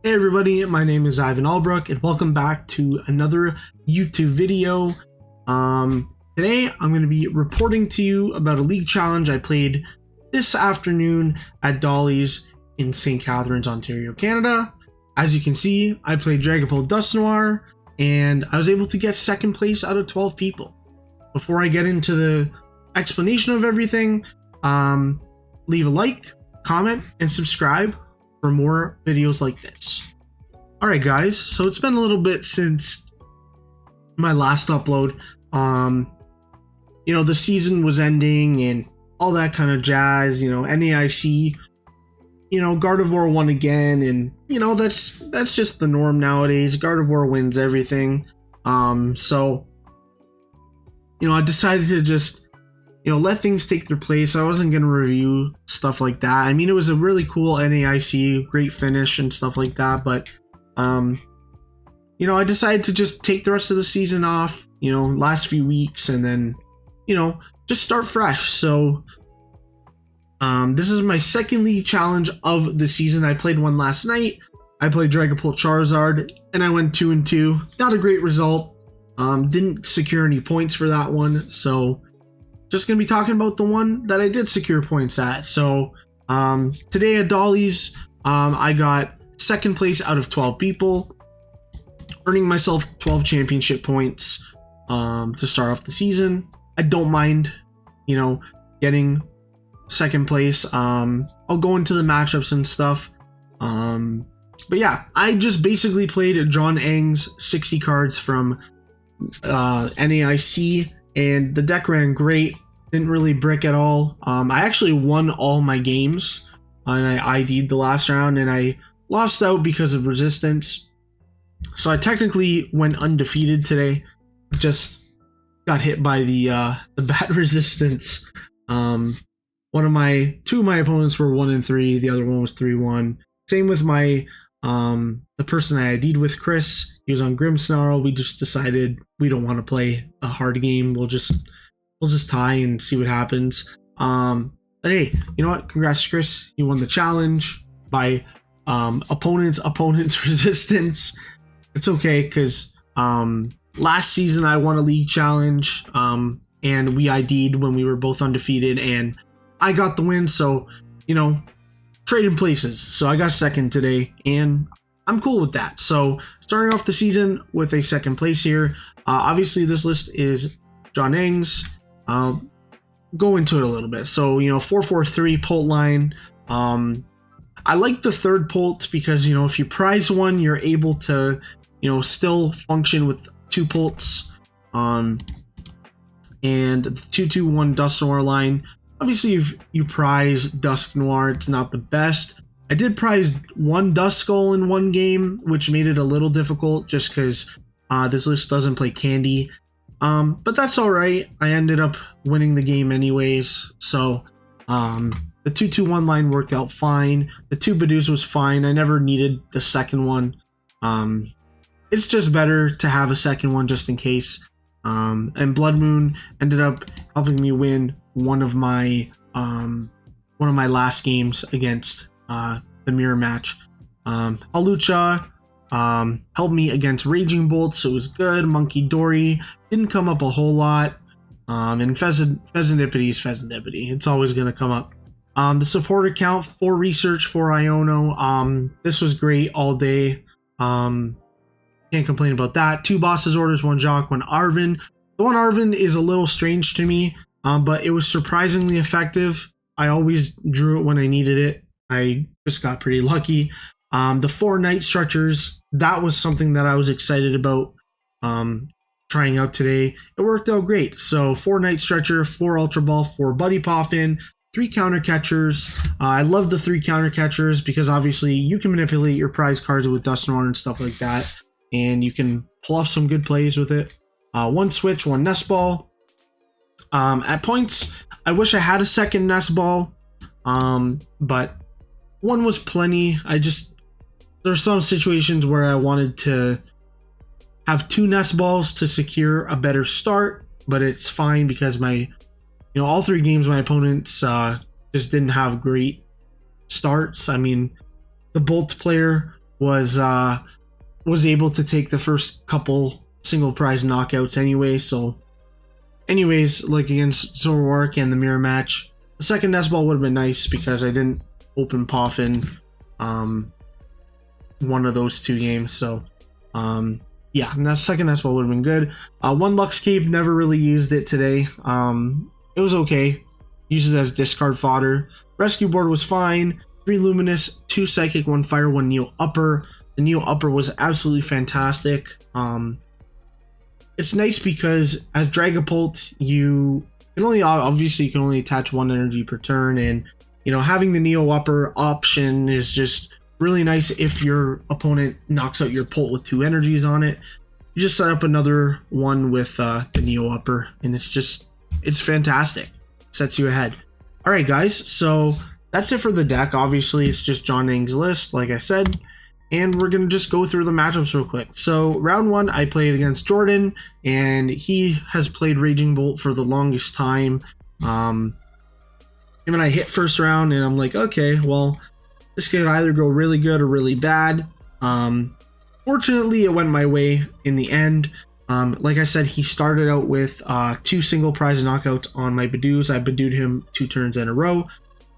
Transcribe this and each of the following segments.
Hey everybody, my name is Ivan Albrook and welcome back to another YouTube video. Today I'm going to be reporting to you about a league challenge I played this afternoon at Dolly's in St. Catharines, Ontario, Canada. As you can see, I played Dragapult Dusknoir and I was able to get second place out of 12 people. Before I get into the explanation of everything, leave a like, comment, and subscribe for more videos like this. Alright guys, so it's been a little bit since my last upload. The season was ending and all that kind of jazz, NAIC, Gardevoir won again, and that's just the norm nowadays. Gardevoir wins everything. So I decided to just let things take their place. I wasn't going to review stuff like that. I mean, it was a really cool NAIC, great finish and stuff like that, but, I decided to just take the rest of the season off, last few weeks, and then, just start fresh. So, this is my second league challenge of the season. I played one last night. I played Dragapult Charizard, and I went 2-2. Not a great result. Didn't secure any points for that one, so just gonna be talking about the one that I did secure points at. So today at Dolly's, I got second place out of 12 people, earning myself 12 championship points to start off the season. I don't mind, getting second place. I'll go into the matchups and stuff. But yeah, I just basically played John Eng's 60 cards from NAIC, and the deck ran great. Didn't really brick at all. I actually won all my games, and I ID'd the last round, and I lost out because of resistance. So I technically went undefeated today. Just got hit by the bad resistance. Two of my opponents were 1-3. The other one was 3-1. Same with my the person I ID'd with, Chris. He was on Grimmsnarl. We just decided we don't want to play a hard game. We'll just tie and see what happens. But hey, you know what? Congrats, Chris. You won the challenge by opponent's resistance. It's okay, because last season I won a league challenge, and we ID'd when we were both undefeated, and I got the win. So trading places. So I got second today, and I'm cool with that. So starting off the season with a second place here. Obviously this list is John Eng's. I'll go into it a little bit. So 4-4-3 Pult line. I like the third Pult because if you prize one, you're able to still function with two Pults. And the 2-2-1 Dusknoir line. Obviously, if you prize Dusknoir, it's not the best. I did prize one Duskull in one game, which made it a little difficult just because this list doesn't play Candy. But that's alright. I ended up winning the game anyways. So the 2-2-1 line worked out fine. The two Budews was fine. I never needed the second one. It's just better to have a second one just in case. And Bloodmoon ended up helping me win one of my last games against the mirror match. Hawlucha helped me against Raging Bolt, so it was good. Munkidori didn't come up a whole lot. And Fezandipiti is Fezandipiti. It's always going to come up. The support account for research for Iono. This was great all day. Can't complain about that. 2 bosses orders, 1 Jacq, 1 Arven. The 1 Arven is a little strange to me, but it was surprisingly effective. I always drew it when I needed it. I just got pretty lucky. The 4 Night Stretchers, that was something that I was excited about trying out today. It worked out great. So 4 Night Stretcher, 4 Ultra Ball, 4 Buddy Poffin, 3 counter catchers. I love the 3 counter catchers because obviously you can manipulate your prize cards with Dusknoir and stuff like that, and you can pull off some good plays with it. 1 Switch, 1 Nest Ball. At points, I wish I had a second Nest Ball, but 1 was plenty. There's some situations where I wanted to have 2 Nest Balls to secure a better start, but it's fine because all 3 games my opponents just didn't have great starts. I mean, the Bolt player was able to take the first couple single prize knockouts anyway. So anyways, like against Zoroark and the mirror match, the second Nest Ball would have been nice because I didn't open Poffin one of those two games. So yeah, and that second Nest Ball would have been good. One Luxcape, never really used it today. It was okay. Used it as discard fodder. Rescue Board was fine. 3 Luminous, 2 Psychic, 1 Fire, 1 Neo Upper. The Neo Upper was absolutely fantastic. It's nice because as Dragapult, you can only, obviously you can only attach 1 energy per turn, and you know, having the Neo Upper option is just really nice if your opponent knocks out your Pult with 2 energies on it. You just set up another one with the Neo Upper, and it's fantastic. Sets you ahead. Alright guys, so that's it for the deck. Obviously it's just John Ng's list, like I said, and we're going to just go through the matchups real quick. So round 1 I played against Jordan, and he has played Raging Bolt for the longest time. Him and I hit first round, and I'm like, okay, well, this could either go really good or really bad. Fortunately, it went my way in the end. Like I said, he started out with 2 single prize knockouts on my Budews. I Budewed him 2 turns in a row.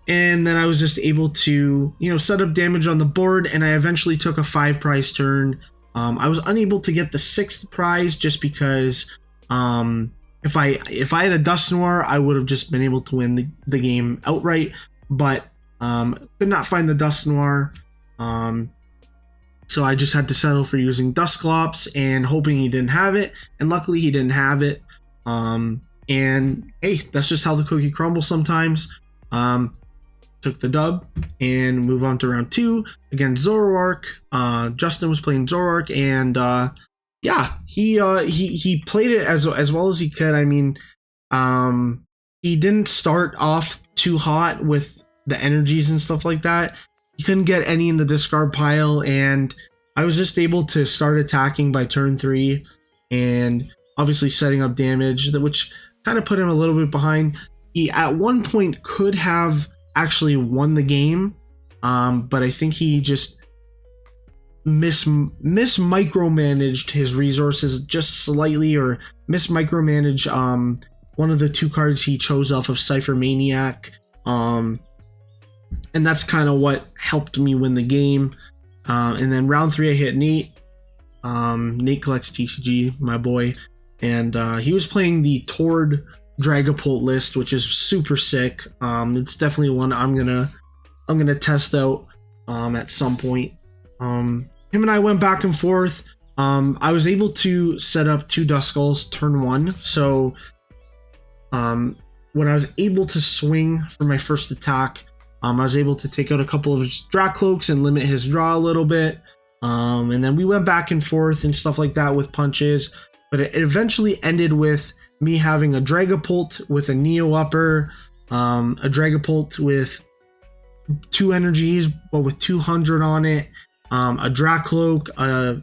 And then I was just able to, you know, set up damage on the board, and I eventually took a 5 prize turn. I was unable to get the 6th prize just because if I had a Dusknoir, I would have just been able to win the game outright, but could not find the Dusknoir. So I just had to settle for using Dusclops and hoping he didn't have it, and luckily he didn't have it. And hey, that's just how the cookie crumbles sometimes. Took the dub and move on to round 2 against Zoroark. Justin was playing Zoroark, and yeah, he played it as well as he could. I mean, he didn't start off too hot with the energies and stuff like that. He couldn't get any in the discard pile, and I was just able to start attacking by turn 3 and obviously setting up damage, which kind of put him a little bit behind. He at one point could have actually won the game, but I think he just micromanaged his resources just slightly, or micromanaged one of the 2 cards he chose off of Cypher Maniac. And that's kind of what helped me win the game. And then round 3 I hit Nate. Nate collects TCG, my boy, and he was playing the Tord Dragapult list, which is super sick. It's definitely one I'm gonna test out at some point. Him and I went back and forth. I was able to set up 2 Duskulls turn 1, so when I was able to swing for my first attack, I was able to take out a couple of his Drakloaks and limit his draw a little bit. And then we went back and forth and stuff like that with punches, but it eventually ended with me having a Dragapult with a Neo Upper, a Dragapult with 2 energies but with 200 on it, a Drakloak, a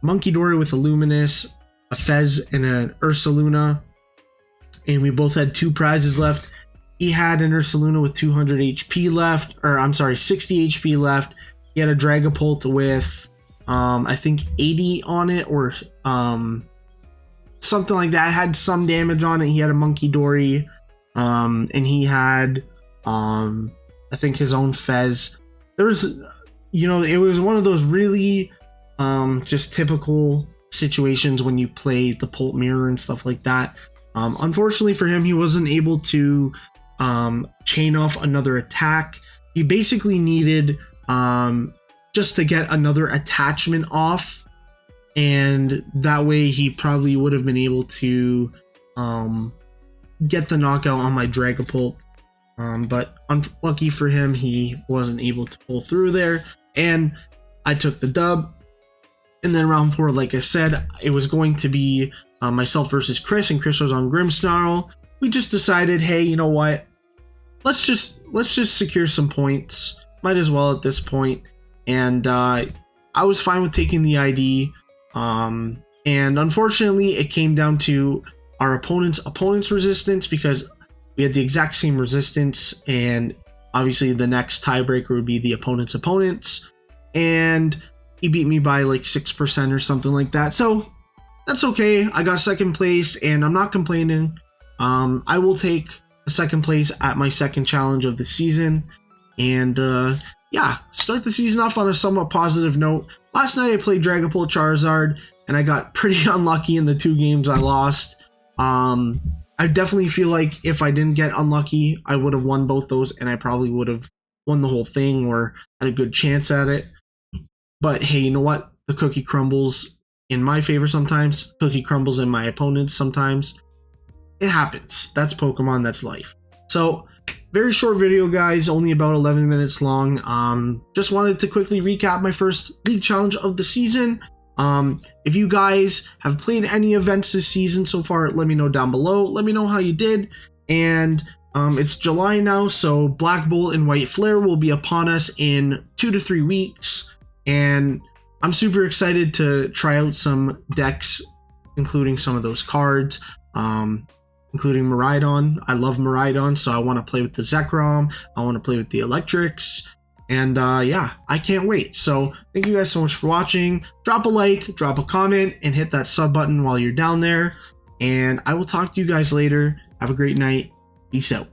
Munkidori with a Luminous, a Fez, and an Ursaluna, and we both had 2 prizes left. He had an Ursaluna with 200 HP left, or I'm sorry, 60 HP left. He had a Dragapult with, I think 80 on it, or something like that. It had some damage on it. He had a Munkidori, and he had, I think his own Fez. There was, you know, it was one of those really, just typical situations when you play the Pult Mirror and stuff like that. Unfortunately for him, he wasn't able to chain off another attack. He basically needed just to get another attachment off, and that way he probably would have been able to get the knockout on my Dragapult, but unlucky for him, he wasn't able to pull through there, and I took the dub. And then round 4, like I said, it was going to be myself versus Chris, and Chris was on Grimmsnarl. We just decided, hey, you know what? Let's just secure some points. Might as well at this point. And I was fine with taking the ID. And unfortunately, it came down to our opponent's resistance, because we had the exact same resistance, and obviously the next tiebreaker would be the opponent's. And He beat me by like 6% or something like that. So that's okay. I got second place and I'm not complaining. I will take a second place at my second challenge of the season. And yeah, start the season off on a somewhat positive note. Last night I played Dragapult Charizard and I got pretty unlucky in the 2 games I lost. I definitely feel like if I didn't get unlucky, I would have won both those and I probably would have won the whole thing or had a good chance at it. But hey, you know what? The cookie crumbles in my favor sometimes. Cookie crumbles in my opponent's sometimes. It happens. That's Pokemon. That's life. So, very short video, guys. Only about 11 minutes long. Just wanted to quickly recap my first league challenge of the season. If you guys have played any events this season so far, let me know down below. Let me know how you did. And it's July now, so Black Bolt and White Flare will be upon us in 2 to 3 weeks. And I'm super excited to try out some decks, including some of those cards, including Miraidon. I love Miraidon, so I want to play with the Zekrom. I want to play with the Electrics. And yeah, I can't wait. So thank you guys so much for watching. Drop a like, drop a comment, and hit that sub button while you're down there. And I will talk to you guys later. Have a great night. Peace out.